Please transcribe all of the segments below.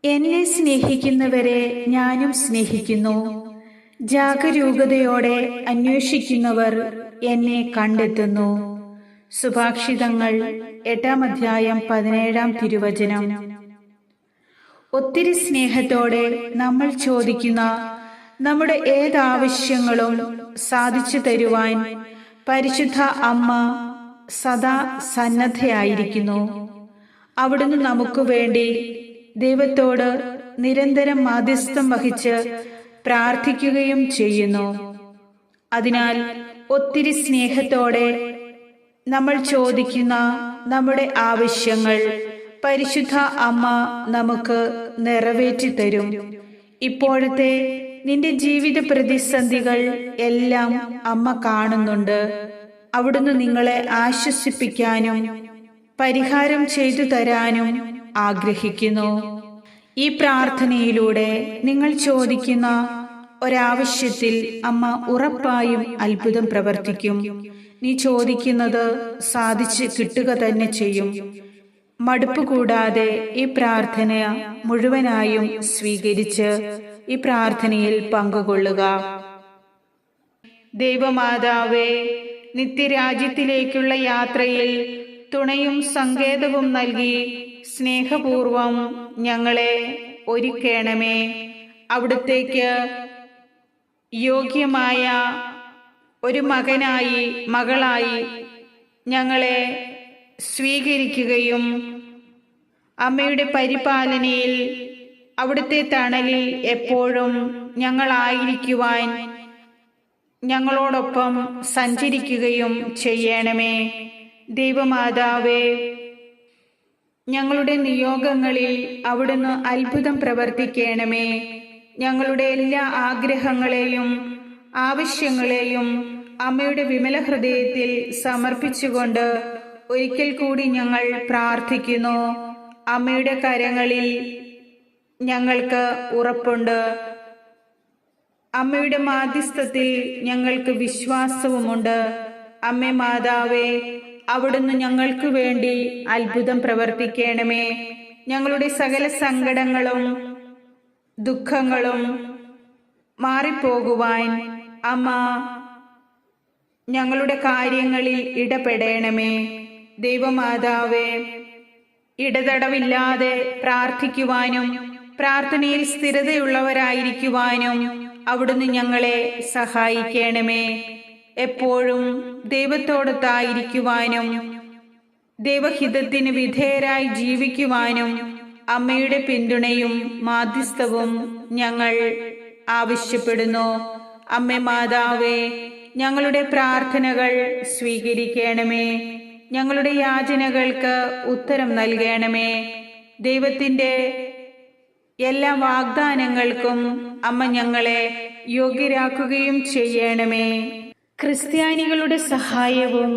എന്നെ സ്നേഹിക്കുന്നവരെ ഞാനും സ്നേഹിക്കുന്നു. ജാഗരൂകതയോടെ അന്വേഷിക്കുന്നവർ എന്നെ കണ്ടെത്തുന്നു. സുഭാഷിതങ്ങൾ 8-ാം അധ്യായം 17-ാം തിരുവചനം. ഒത്തിരി സ്നേഹത്തോടെ നമ്മൾ ചോദിക്കുന്ന നമ്മുടെ ഏതാവശ്യങ്ങളും സാധിച്ചു തരുവാൻ പരിശുദ്ധ അമ്മ സദാ സന്നദ്ധയായിരിക്കുന്നു. അവിടുന്ന് നമുക്ക് വേണ്ടി ദൈവത്തോട് നിരന്തരം മാധ്യസ്ഥം വഹിച്ച് പ്രാർത്ഥിക്കുകയും ചെയ്യുന്നു. അതിനാൽ ഒത്തിരി സ്നേഹത്തോടെ നമ്മൾ ചോദിക്കുന്ന നമ്മുടെ ആവശ്യങ്ങൾ പരിശുദ്ധ അമ്മ നമുക്ക് നിറവേറ്റി തരും. ഇപ്പോഴത്തെ നിന്റെ ജീവിത പ്രതിസന്ധികൾ എല്ലാം അമ്മ കാണുന്നുണ്ട്. അവിടുന്ന് നിങ്ങളെ ആശ്വസിപ്പിക്കാനും പരിഹാരം ചെയ്തു തരാനും ആഗ്രഹിക്കുന്നു. ഈ പ്രാർത്ഥനയിലൂടെ നിങ്ങൾ ചോദിക്കുന്ന ഒരാവശ്യത്തിൽ അമ്മ ഉറപ്പായും അത്ഭുതം പ്രവർത്തിക്കും. നീ ചോദിക്കുന്നത് സാധിച്ച് കിട്ടുക തന്നെ ചെയ്യും. മടുപ്പ് കൂടാതെ ഈ പ്രാർത്ഥന മുഴുവനായും സ്വീകരിച്ച് ഈ പ്രാർത്ഥനയിൽ പങ്കുകൊള്ളുക. ദൈവമാതാവേ, നിത്യരാജ്യത്തിലേക്കുള്ള യാത്രയിൽ തുണയും സങ്കേതവും നൽകി സ്നേഹപൂർവം ഞങ്ങളെ ഒരുക്കണമേ. അവിടുത്തേക്ക് യോഗ്യമായ ഒരു മകനായി മകളായി ഞങ്ങളെ സ്വീകരിക്കുകയും അമ്മയുടെ പരിപാലനയിൽ അവിടുത്തെ തണലിൽ എപ്പോഴും ഞങ്ങളായിരിക്കുവാൻ ഞങ്ങളോടൊപ്പം സഞ്ചരിക്കുകയും ചെയ്യണമേ. ദൈവമാതാവേ, ഞങ്ങളുടെ നിയോഗങ്ങളിൽ അവിടുന്ന് അത്ഭുതം പ്രവർത്തിക്കണമേ. ഞങ്ങളുടെ എല്ലാ ആഗ്രഹങ്ങളെയും ആവശ്യങ്ങളെയും അമ്മയുടെ വിമല ഹൃദയത്തിൽ സമർപ്പിച്ചുകൊണ്ട് ഒരിക്കൽ കൂടി ഞങ്ങൾ പ്രാർത്ഥിക്കുന്നു. അമ്മയുടെ കരങ്ങളിൽ ഞങ്ങൾക്ക് ഉറപ്പുണ്ട്. അമ്മയുടെ മാധ്യസ്ഥത്തിൽ ഞങ്ങൾക്ക് വിശ്വാസവുമുണ്ട്. അമ്മേ മാതാവേ, അവിടുന്ന് ഞങ്ങൾക്ക് വേണ്ടി അത്ഭുതം പ്രവർത്തിക്കണമേ. ഞങ്ങളുടെ സകല സങ്കടങ്ങളും ദുഃഖങ്ങളും മാറിപ്പോകുവാൻ അമ്മ ഞങ്ങളുടെ കാര്യങ്ങളിൽ ഇടപെടണമേ. ദൈവമാതാവേ, ഇടതടവില്ലാതെ പ്രാർത്ഥിക്കുവാനും പ്രാർത്ഥനയിൽ സ്ഥിരതയുള്ളവരായിരിക്കുവാനും അവിടുന്ന് ഞങ്ങളെ സഹായിക്കണമേ. എപ്പോഴും ദൈവത്തോടൊത്തായിരിക്കുവാനും ദൈവഹിതത്തിന് വിധേയരായി ജീവിക്കുവാനും അമ്മയുടെ പിന്തുണയും മാധ്യസ്ഥവും ഞങ്ങൾ ആവശ്യപ്പെടുന്നു. അമ്മേ മാതാവേ, ഞങ്ങളുടെ പ്രാർത്ഥനകൾ സ്വീകരിക്കണമേ. ഞങ്ങളുടെ യാചനകൾക്ക് ഉത്തരം നൽകണമേ. ദൈവത്തിൻ്റെ എല്ലാ വാഗ്ദാനങ്ങൾക്കും അമ്മ ഞങ്ങളെ യോഗ്യരാക്കുകയും ചെയ്യണമേ. ക്രിസ്ത്യാനികളുടെ സഹായവും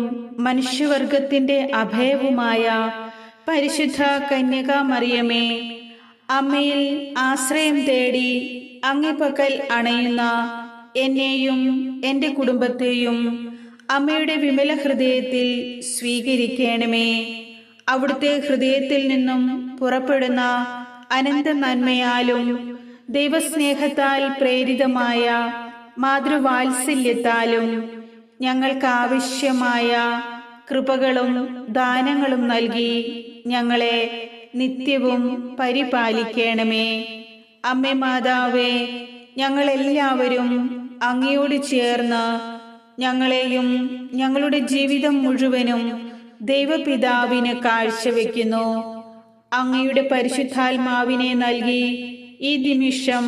മനുഷ്യവർഗത്തിന്റെ അഭയവുമായ പരിശുദ്ധ കന്യകാമറിയമേ, അമ്മയിൽ ആശ്രയം തേടി അങ്ങേ പക്കൽ അണയുന്ന എന്നെയും എൻ്റെ കുടുംബത്തെയും അമ്മയുടെ വിമല ഹൃദയത്തിൽ സ്വീകരിക്കണമേ. അവിടുത്തെ ഹൃദയത്തിൽ നിന്നും പുറപ്പെടുന്ന അനന്ത നന്മയാലും ദൈവസ്നേഹത്താൽ പ്രേരിതമായ മാതൃവാത്സല്യത്താലും ഞങ്ങൾക്ക് ആവശ്യമായ കൃപകളും ദാനങ്ങളും നൽകി ഞങ്ങളെ നിത്യവും പരിപാലിക്കണമേ. അമ്മേ മാതാവേ, ഞങ്ങളെല്ലാവരും അങ്ങയോട് ചേർന്ന് ഞങ്ങളെയും ഞങ്ങളുടെ ജീവിതം മുഴുവനും ദൈവപിതാവിന് കാഴ്ചവെക്കുന്നു. അങ്ങയുടെ പരിശുദ്ധാത്മാവിനെ നൽകി ഈ നിമിഷം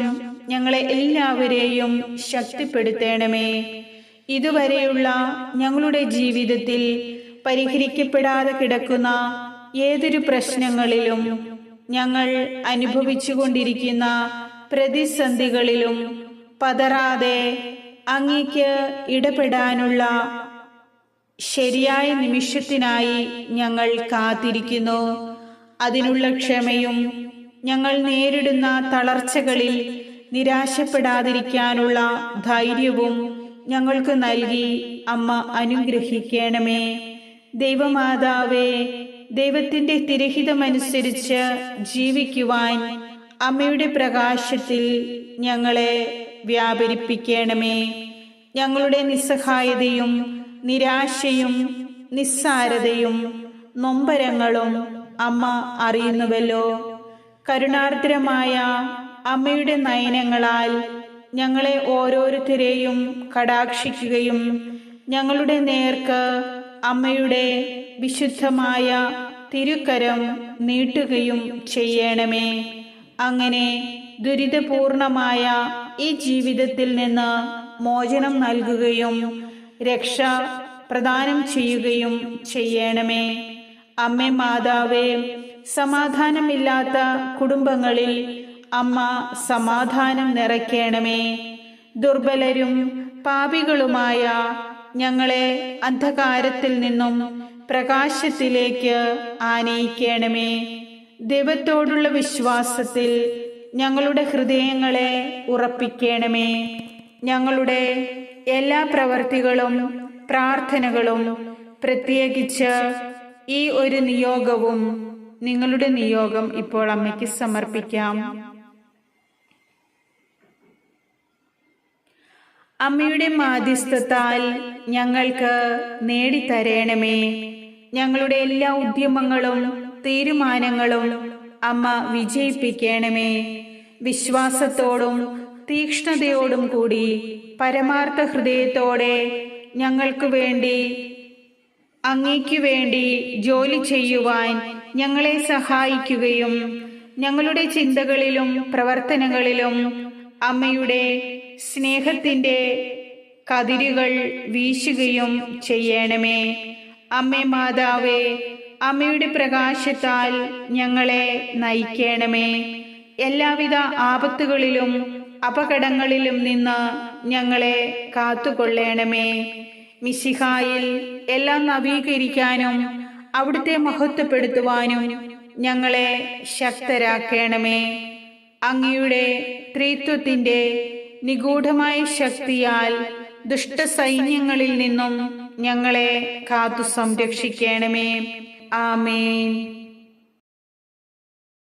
ഞങ്ങളെ എല്ലാവരെയും ശക്തിപ്പെടുത്തണമേ. ഇതുവരെയുള്ള ഞങ്ങളുടെ ജീവിതത്തിൽ പരിഹരിക്കപ്പെടാതെ കിടക്കുന്ന ഏതൊരു പ്രശ്നങ്ങളിലും ഞങ്ങൾ അനുഭവിച്ചുകൊണ്ടിരിക്കുന്ന പ്രതിസന്ധികളിലും പതറാതെ അങ്ങേക്ക് ഇടപെടാനുള്ള ശരിയായ നിമിഷത്തിനായി ഞങ്ങൾ കാത്തിരിക്കുന്നു. അതിനുള്ള ക്ഷമയും ഞങ്ങൾ നേരിടുന്ന തളർച്ചകളിൽ നിരാശപ്പെടാതിരിക്കാനുള്ള ധൈര്യവും ഞങ്ങൾക്ക് നൽകി അമ്മ അനുഗ്രഹിക്കണമേ. ദൈവമാതാവേ, ദൈവത്തിന്റെ തിരഹിതമനുസരിച്ച് ജീവിക്കുവാൻ അമ്മയുടെ പ്രകാശത്തിൽ ഞങ്ങളെ വ്യാപരിപ്പിക്കണമേ. ഞങ്ങളുടെ നിസ്സഹായതയും നിരാശയും നിസ്സാരതയും നൊമ്പരങ്ങളും അമ്മ അറിയുന്നുവല്ലോ. കരുണാർദ്രമായ അമ്മയുടെ നയനങ്ങളാൽ ഞങ്ങളെ ഓരോരുത്തരെയും കടാക്ഷിക്കുകയും ഞങ്ങളുടെ നേർക്ക് അമ്മയുടെ വിശുദ്ധമായ തിരുക്കരം നീട്ടുകയും ചെയ്യണമേ. അങ്ങനെ ദുരിതപൂർണമായ ഈ ജീവിതത്തിൽ നിന്ന് മോചനം നൽകുകയും രക്ഷ പ്രദാനം ചെയ്യുകയും ചെയ്യണമേ. അമ്മേ മാതാവേ, സമാധാനമില്ലാത്ത കുടുംബങ്ങളിൽ അമ്മ സമാധാനം നിറയ്ക്കണമേ. ദുർബലരും പാപികളുമായ ഞങ്ങളെ അന്ധകാരത്തിൽ നിന്നും പ്രകാശത്തിലേക്ക് ആനയിക്കണമേ. ദൈവത്തോടുള്ള വിശ്വാസത്തിൽ ഞങ്ങളുടെ ഹൃദയങ്ങളെ ഉറപ്പിക്കണമേ. ഞങ്ങളുടെ എല്ലാ പ്രവർത്തികളും പ്രാർത്ഥനകളും, പ്രത്യേകിച്ച് ഈ ഒരു നിയോഗവും, നിങ്ങളുടെ നിയോഗം ഇപ്പോൾ അമ്മയ്ക്ക് സമർപ്പിക്കാം. അമ്മയുടെ മാധ്യസ്ഥത്താൽ ഞങ്ങൾക്ക് നേടിത്തരണമേ. ഞങ്ങളുടെ എല്ലാ ഉദ്യമങ്ങളും തീരുമാനങ്ങളും അമ്മ വിജയിപ്പിക്കണമേ. വിശ്വാസത്തോടും തീക്ഷ്ണതയോടും കൂടി പരമാർത്ഥ ഹൃദയത്തോടെ ഞങ്ങൾക്ക് വേണ്ടി, അങ്ങേക്ക് വേണ്ടി ജോലി ചെയ്യുവാൻ ഞങ്ങളെ സഹായിക്കുകയും ഞങ്ങളുടെ ചിന്തകളിലും പ്രവർത്തനങ്ങളിലും അമ്മയുടെ സ്നേഹത്തിൻ്റെ കതിരുകൾ വീശുകയും ചെയ്യണമേ. അമ്മേ മാതാവേ, അമ്മയുടെ പ്രകാശത്താൽ ഞങ്ങളെ നയിക്കണമേ. എല്ലാവിധ ആപത്തുകളിലും അപകടങ്ങളിലും നിന്ന് ഞങ്ങളെ കാത്തുകൊള്ളണമേ. മിശിഹായിൽ എല്ലാം നവീകരിക്കാനും അവിടുത്തെ മഹത്വപ്പെടുത്തുവാനും ഞങ്ങളെ ശക്തരാക്കണമേ. അങ്ങയുടെ ത്രിത്വത്തിൻ്റെ നിഗൂഢമായ ശക്തിയാൽ ദുഷ്ടസൈന്യങ്ങളിൽ നിന്നും ഞങ്ങളെ കാത്തു സംരക്ഷിക്കണമേ. ആമേൻ.